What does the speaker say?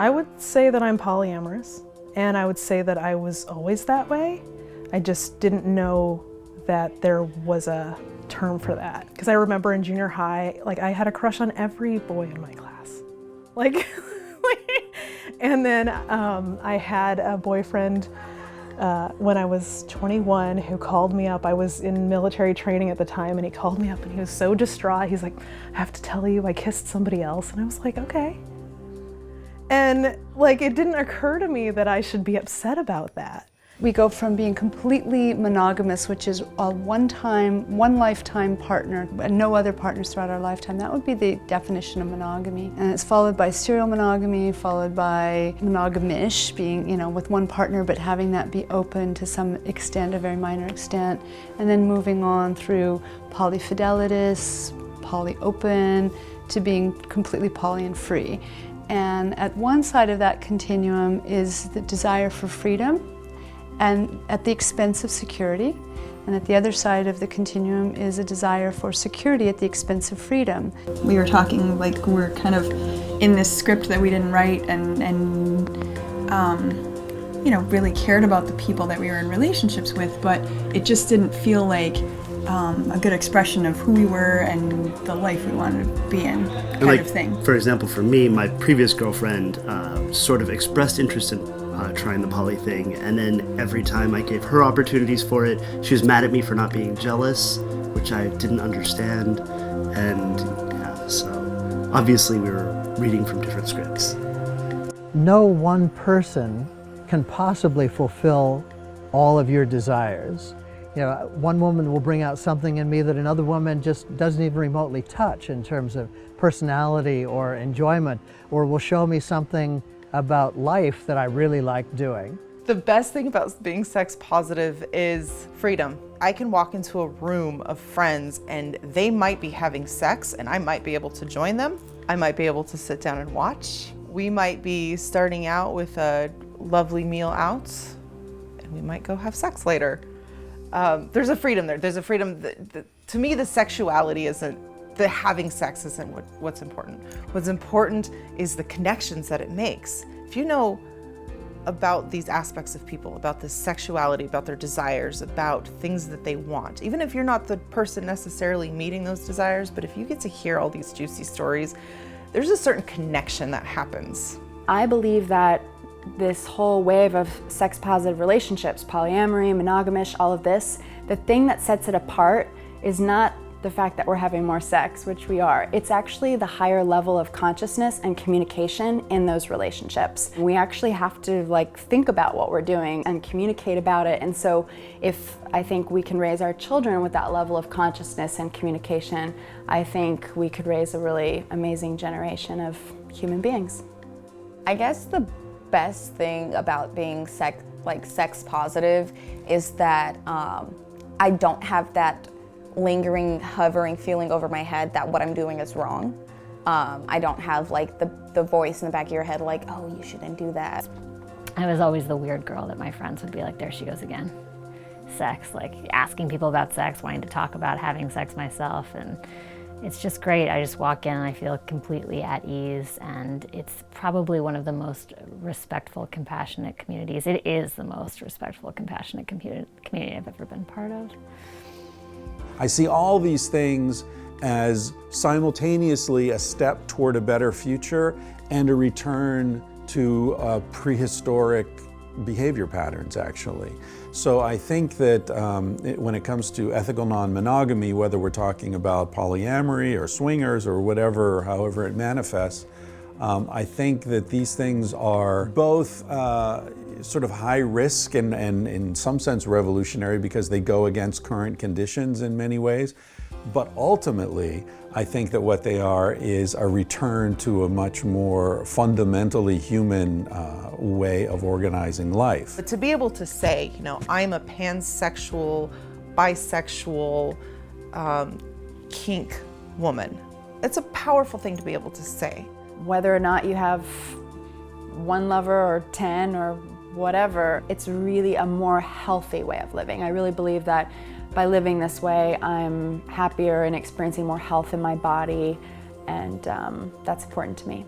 I would say that I'm polyamorous, and I would say that I was always that way. I just didn't know that there was a term for that. Because I remember in junior high, like I had a crush on every boy in my class. Like, and then I had a boyfriend when I was 21 who called me up. I was in military training at the time, and he called me up and he was so distraught. He's like, I have to tell you, I kissed somebody else. And I was like, okay. And like, it didn't occur to me that I should be upset about that. We go from being completely monogamous, which is a one lifetime partner, and no other partners throughout our lifetime. That would be the definition of monogamy. And it's followed by serial monogamy, followed by monogamish, being, with one partner, but having that be open to some extent, a very minor extent. And then moving on through polyfidelitis, polyopen, to being completely poly and free. And at one side of that continuum is the desire for freedom, and at the expense of security. And at the other side of the continuum is a desire for security at the expense of freedom. We were talking like we're kind of in this script that we didn't write and really cared about the people that we were in relationships with, but it just didn't feel like a good expression of who we were and the life we wanted to be in, kind of thing. For example, for me, my previous girlfriend sort of expressed interest in trying the poly thing, and then every time I gave her opportunities for it, she was mad at me for not being jealous, which I didn't understand, and so obviously we were reading from different scripts. No one person can possibly fulfill all of your desires. One woman will bring out something in me that another woman just doesn't even remotely touch in terms of personality or enjoyment, or will show me something about life that I really like doing. The best thing about being sex positive is freedom. I can walk into a room of friends and they might be having sex and I might be able to join them. I might be able to sit down and watch. We might be starting out with a lovely meal out and we might go have sex later. There's a freedom there. There's a freedom to me, the sexuality isn't, the having sex isn't what's important. What's important is the connections that it makes. If you know about these aspects of people, about this sexuality, about their desires, about things that they want, even if you're not the person necessarily meeting those desires, but if you get to hear all these juicy stories, there's a certain connection that happens. I believe that this whole wave of sex-positive relationships, polyamory, monogamish, all of this, the thing that sets it apart is not the fact that we're having more sex, which we are. It's actually the higher level of consciousness and communication in those relationships. We actually have to think about what we're doing and communicate about it. And so if I think we can raise our children with that level of consciousness and communication, I think we could raise a really amazing generation of human beings. I guess the best thing about being sex positive is that I don't have that lingering, hovering feeling over my head that what I'm doing is wrong. I don't have the voice in the back of your head oh, you shouldn't do that. I was always the weird girl that my friends would be like, there she goes again. Sex, asking people about sex, wanting to talk about having sex myself, and it's just great. I just walk in and I feel completely at ease, and it's probably one of the most respectful, compassionate communities. It is the most respectful, compassionate community I've ever been part of. I see all these things as simultaneously a step toward a better future and a return to prehistoric behavior patterns, actually. So I think that when it comes to ethical non-monogamy, whether we're talking about polyamory or swingers or whatever, or however it manifests, I think that these things are both sort of high risk and in some sense revolutionary because they go against current conditions in many ways. But ultimately, I think that what they are is a return to a much more fundamentally human way of organizing life. But to be able to say, I'm a pansexual, bisexual, kink woman, it's a powerful thing to be able to say. Whether or not you have one lover or 10 or whatever, it's really a more healthy way of living. I really believe that by living this way, I'm happier and experiencing more health in my body, and that's important to me.